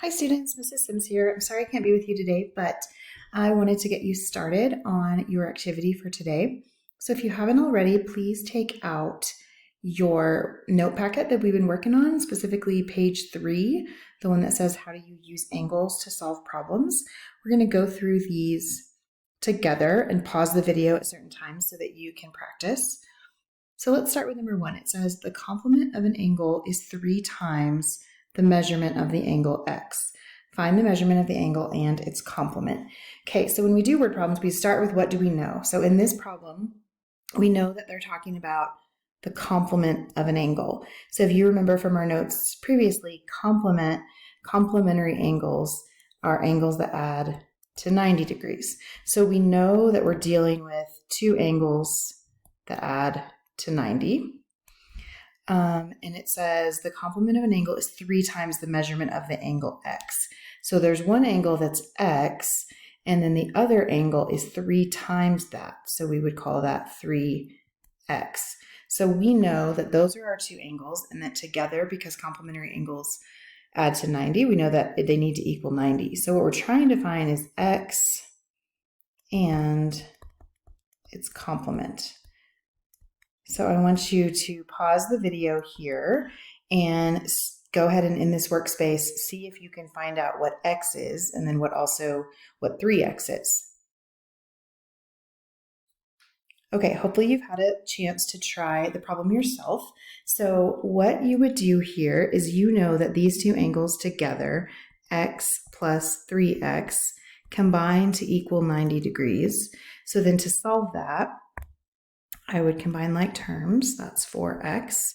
Hi students, Mrs. Sims here. I'm sorry I can't be with you today, but I wanted to get you started on your activity for today. So if you haven't already, please take out your note packet that we've been working on, specifically page 3, the one that says how do you use angles to solve problems. We're going to go through these together and pause the video at certain times so that you can practice. So let's start with number 1. It says the complement of an angle is 3 times the measurement of the angle x. Find the measurement of the angle and its complement. Okay, so when we do word problems, we start with what do we know? So in this problem, we know that they're talking about the complement of an angle. So if you remember from our notes previously, complementary angles are angles that add to 90 degrees. So we know that we're dealing with 2 angles that add to 90. And it says the complement of an angle is 3 times the measurement of the angle x. So there's one angle that's x, and then the other angle is 3 times that. So we would call that 3x. So we know that those are our 2 angles, and that together, because complementary angles add to 90, we know that they need to equal 90. So what we're trying to find is x and its complement. So I want you to pause the video here and go ahead and in this workspace, see if you can find out what x is and then what 3x is. Okay, hopefully you've had a chance to try the problem yourself. So what you would do here is you know that these 2 angles together, x plus 3x, combine to equal 90 degrees. So then to solve that, I would combine like terms. That's 4x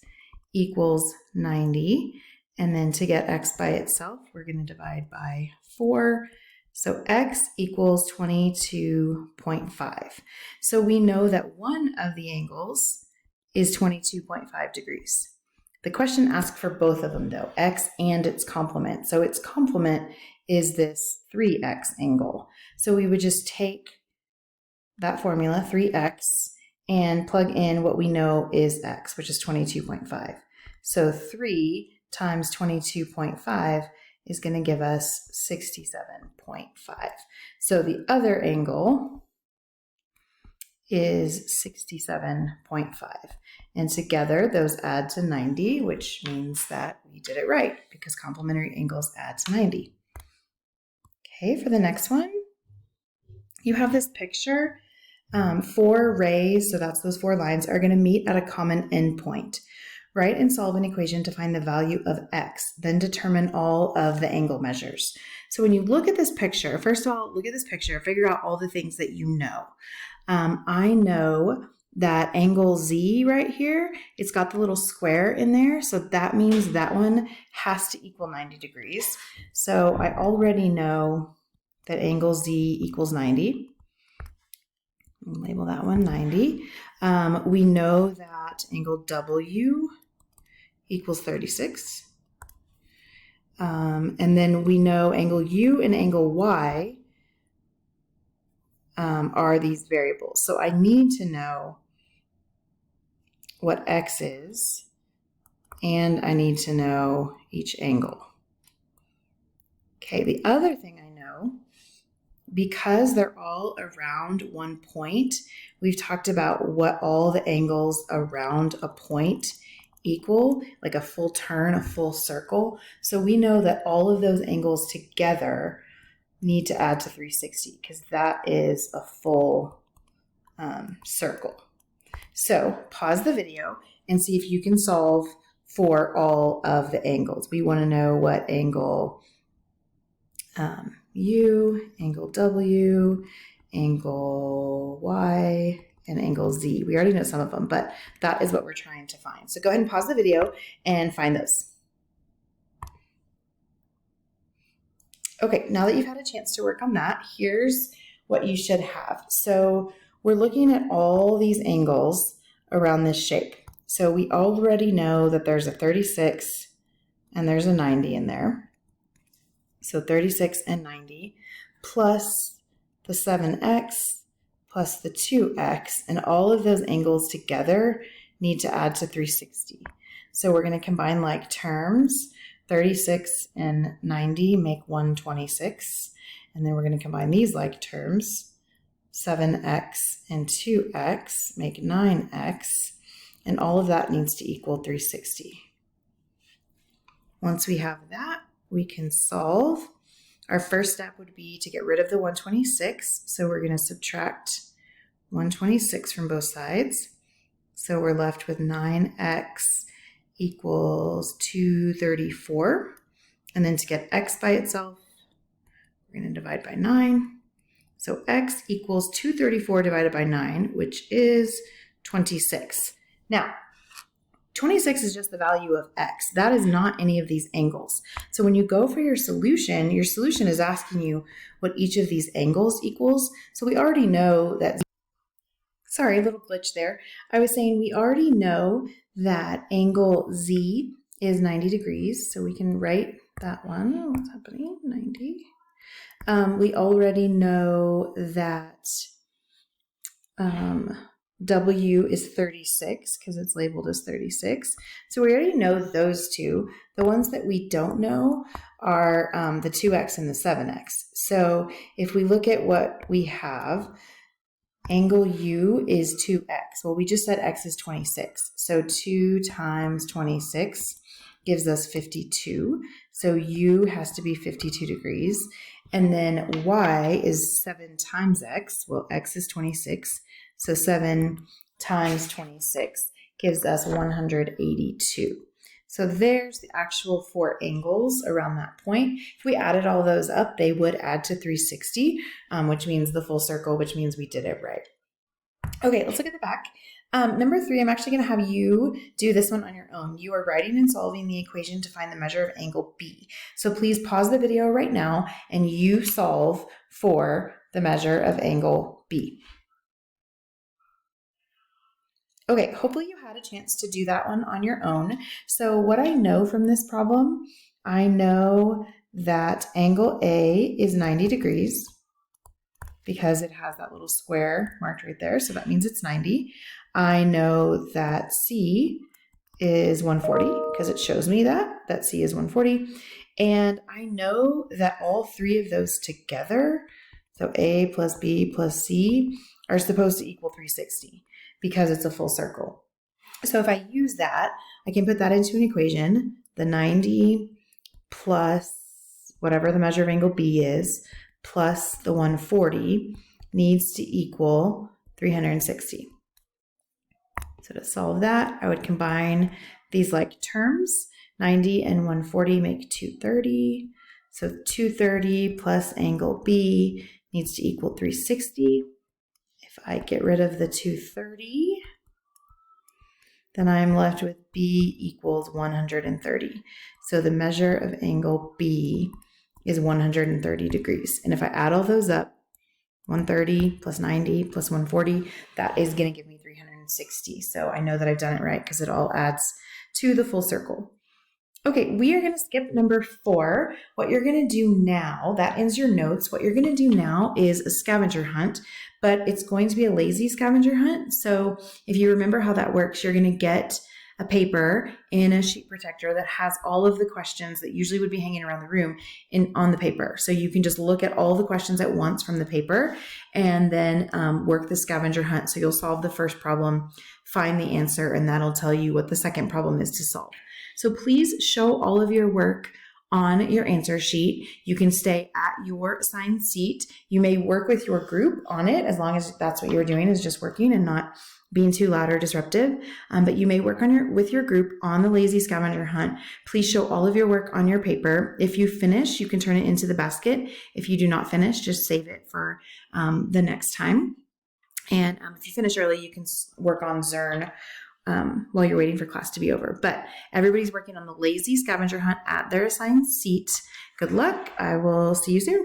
equals 90. And then to get x by itself, we're going to divide by 4. So x equals 22.5. So we know that one of the angles is 22.5 degrees. The question asks for both of them though, x and its complement. So its complement is this 3x angle. So we would just take that formula, 3x, and plug in what we know is x, which is 22.5. So 3 times 22.5 is going to give us 67.5. So the other angle is 67.5. And together those add to 90, which means that we did it right because complementary angles add to 90. Okay, for the next one, you have this picture. 4 rays, so that's those 4 lines, are going to meet at a common endpoint. Write and solve an equation to find the value of x, then determine all of the angle measures. So when you look at this picture, first of all, look at this picture, figure out all the things that you know. I know that angle Z right here, it's got the little square in there, so that means that one has to equal 90 degrees. So I already know that angle Z equals 90. Label that one 90. We know that angle W equals 36. And then we know angle U and angle Y are these variables. So I need to know what X is, and I need to know each angle. Okay, the other thing I know, because they're all around one point, we've talked about what all the angles around a point equal, like a full turn, a full circle. So we know that all of those angles together need to add to 360 because that is a full circle. So pause the video and see if you can solve for all of the angles. We want to know what angle U, angle W, angle Y, and angle Z. We already know some of them, but that is what we're trying to find. So go ahead and pause the video and find those. Okay, now that you've had a chance to work on that, here's what you should have. So we're looking at all these angles around this shape. So we already know that there's a 36 and there's a 90 in there. So 36 and 90 plus the 7x plus the 2x, and all of those angles together need to add to 360. So we're going to combine like terms. 36 and 90 make 126. And then we're going to combine these like terms. 7x and 2x make 9x. And all of that needs to equal 360. Once we have that, we can solve. Our first step would be to get rid of the 126. So we're going to subtract 126 from both sides. So we're left with 9x equals 234. And then to get x by itself, we're going to divide by 9. So x equals 234 divided by 9, which is 26. Now, 26 is just the value of x. That is not any of these angles. So when you go for your solution is asking you what each of these angles equals. So we already know that, sorry, a little glitch there. I was saying we already know that angle Z is 90 degrees. So we can write that one. What's happening? 90. We already know that W is 36 because it's labeled as 36. So we already know those two. The ones that we don't know are the 2x and the 7x. So if we look at what we have, angle U is 2x. Well, we just said x is 26. So 2 times 26 gives us 52. So U has to be 52 degrees. And then Y is 7 times x. Well, x is 26. So 7 times 26 gives us 182. So there's the actual 4 angles around that point. If we added all those up, they would add to 360, which means the full circle, which means we did it right. Okay, let's look at the back. Number 3, I'm actually going to have you do this one on your own. You are writing and solving the equation to find the measure of angle B. So please pause the video right now and you solve for the measure of angle B. Okay, hopefully you had a chance to do that one on your own. So what I know from this problem, I know that angle A is 90 degrees because it has that little square marked right there. So that means it's 90. I know that C is 140 because it shows me that C is 140. And I know that all 3 of those together, so A plus B plus C, are supposed to equal 360 because it's a full circle. So if I use that, I can put that into an equation. The 90 plus whatever the measure of angle B is, plus the 140 needs to equal 360. So to solve that, I would combine these like terms. 90 and 140 make 230. So 230 plus angle B needs to equal 360. If I get rid of the 230, then I'm left with B equals 130. So the measure of angle B is 130 degrees. And if I add all those up, 130 plus 90 plus 140, that is going to give me 360. So I know that I've done it right because it all adds to the full circle. Okay, we are going to skip number 4. What you're going to do now, that ends your notes. What you're going to do now is a scavenger hunt, but it's going to be a lazy scavenger hunt. So if you remember how that works, you're going to get a paper in a sheet protector that has all of the questions that usually would be hanging around the room on the paper. So you can just look at all the questions at once from the paper and then work the scavenger hunt. So you'll solve the first problem, find the answer, and that'll tell you what the second problem is to solve. So please show all of your work on your answer sheet. You can stay at your assigned seat. You may work with your group on it as long as that's what you're doing, is just working and not being too loud or disruptive. But you may work with your group on the lazy scavenger hunt. Please show all of your work on your paper. If you finish, you can turn it into the basket. If you do not finish, just save it for the next time. And if you finish early, you can work on Zern while you're waiting for class to be over. But everybody's working on the lazy scavenger hunt at their assigned seat. Good luck. I will see you soon.